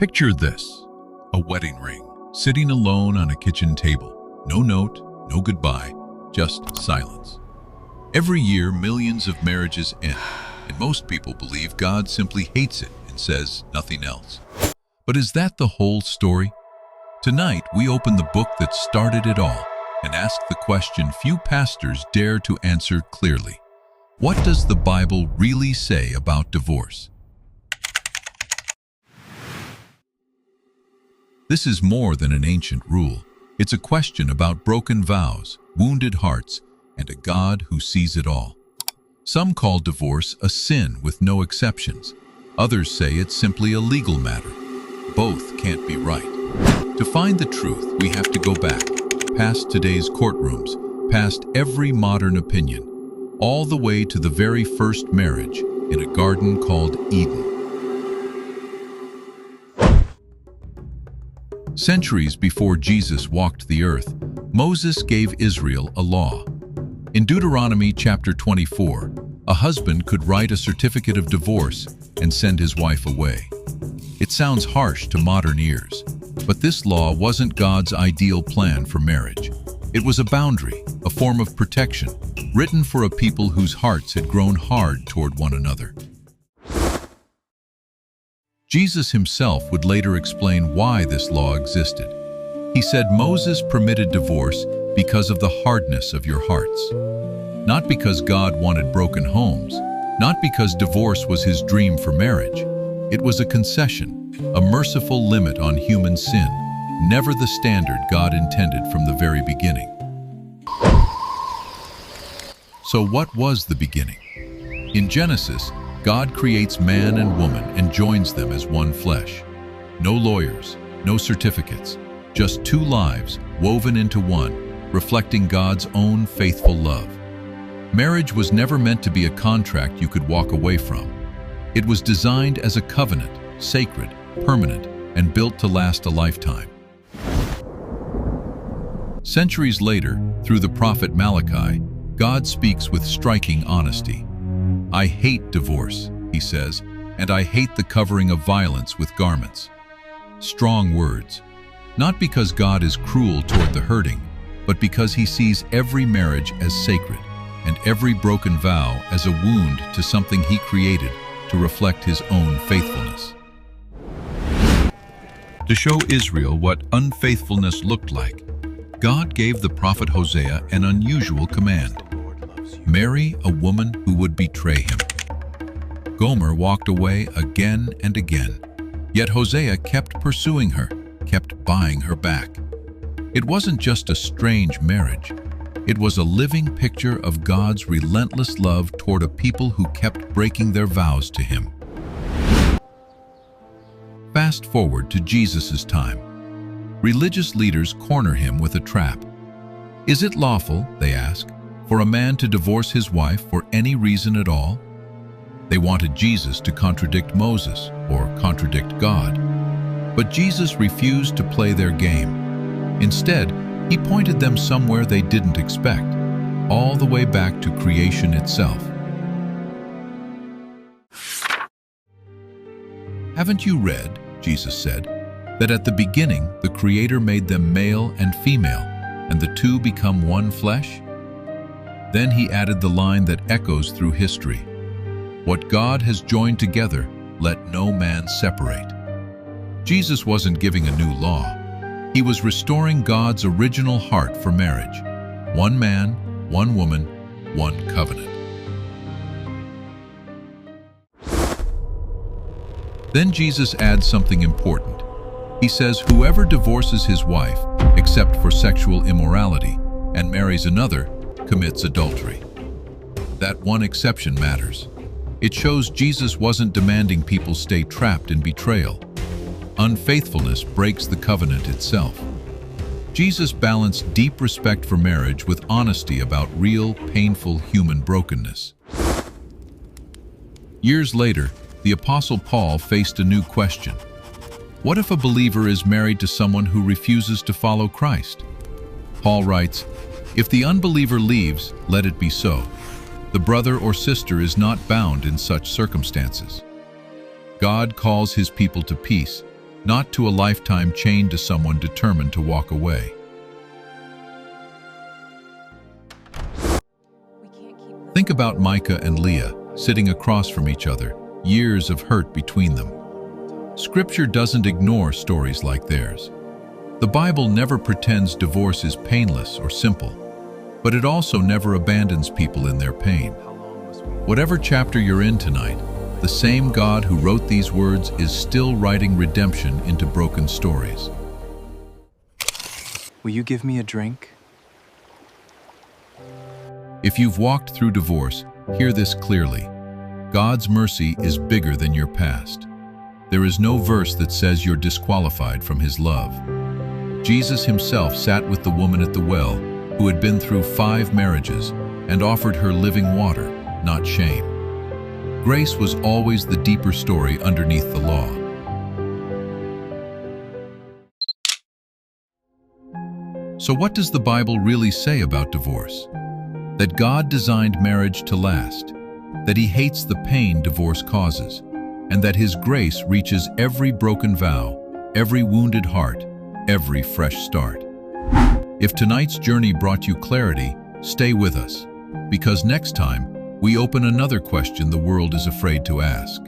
Picture this, a wedding ring, sitting alone on a kitchen table. No note, no goodbye, just silence. Every year, millions of marriages end, and most people believe God simply hates it and says nothing else. But is that the whole story? Tonight, we open the book that started it all and ask the question few pastors dare to answer clearly. What does the Bible really say about divorce? This is more than an ancient rule. It's a question about broken vows, wounded hearts, and a God who sees it all. Some call divorce a sin with no exceptions. Others say it's simply a legal matter. Both can't be right. To find the truth, we have to go back, past today's courtrooms, past every modern opinion, all the way to the very first marriage in a garden called Eden. Centuries before Jesus walked the earth, Moses gave Israel a law. In Deuteronomy chapter 24, a husband could write a certificate of divorce and send his wife away. It sounds harsh to modern ears, but this law wasn't God's ideal plan for marriage. It was a boundary, a form of protection, written for a people whose hearts had grown hard toward one another. Jesus himself would later explain why this law existed. He said Moses permitted divorce because of the hardness of your hearts. Not because God wanted broken homes, not because divorce was his dream for marriage. It was a concession, a merciful limit on human sin, never the standard God intended from the very beginning. So what was the beginning? In Genesis, God creates man and woman and joins them as one flesh. No lawyers, no certificates, just two lives woven into one, reflecting God's own faithful love. Marriage was never meant to be a contract you could walk away from. It was designed as a covenant, sacred, permanent, and built to last a lifetime. Centuries later, through the prophet Malachi, God speaks with striking honesty. I hate divorce, he says, and I hate the covering of violence with garments. Strong words, not because God is cruel toward the hurting, but because he sees every marriage as sacred and every broken vow as a wound to something he created to reflect his own faithfulness. To show Israel what unfaithfulness looked like, God gave the prophet Hosea an unusual command. Marry a woman who would betray him. Gomer walked away again and again, yet Hosea kept pursuing her, kept buying her back. It wasn't just a strange marriage. It was a living picture of God's relentless love toward a people who kept breaking their vows to him. Fast forward to Jesus' time. Religious leaders corner him with a trap. Is it lawful, they ask, for a man to divorce his wife for any reason at all? They wanted Jesus to contradict Moses or contradict God. But Jesus refused to play their game. Instead, he pointed them somewhere they didn't expect, all the way back to creation itself. Haven't you read, Jesus said, that at the beginning the Creator made them male and female, and the two become one flesh? Then he added the line that echoes through history. What God has joined together, let no man separate. Jesus wasn't giving a new law. He was restoring God's original heart for marriage. One man, one woman, one covenant. Then Jesus adds something important. He says, whoever divorces his wife, except for sexual immorality, and marries another, commits adultery. That one exception matters. It shows Jesus wasn't demanding people stay trapped in betrayal. Unfaithfulness breaks the covenant itself. Jesus balanced deep respect for marriage with honesty about real, painful human brokenness. Years later, the Apostle Paul faced a new question. What if a believer is married to someone who refuses to follow Christ? Paul writes, if the unbeliever leaves, let it be so. The brother or sister is not bound in such circumstances. God calls his people to peace, not to a lifetime chained to someone determined to walk away. Think about Micah and Leah sitting across from each other, years of hurt between them. Scripture doesn't ignore stories like theirs. The Bible never pretends divorce is painless or simple, but it also never abandons people in their pain. Whatever chapter you're in tonight, the same God who wrote these words is still writing redemption into broken stories. Will you give me a drink? If you've walked through divorce, hear this clearly. God's mercy is bigger than your past. There is no verse that says you're disqualified from His love. Jesus Himself sat with the woman at the well who had been through 5 marriages and offered her living water, not shame. Grace was always the deeper story underneath the law. So what does the Bible really say about divorce? That God designed marriage to last, that He hates the pain divorce causes, and that His grace reaches every broken vow, every wounded heart, every fresh start. If tonight's journey brought you clarity, stay with us, because next time we open another question the world is afraid to ask.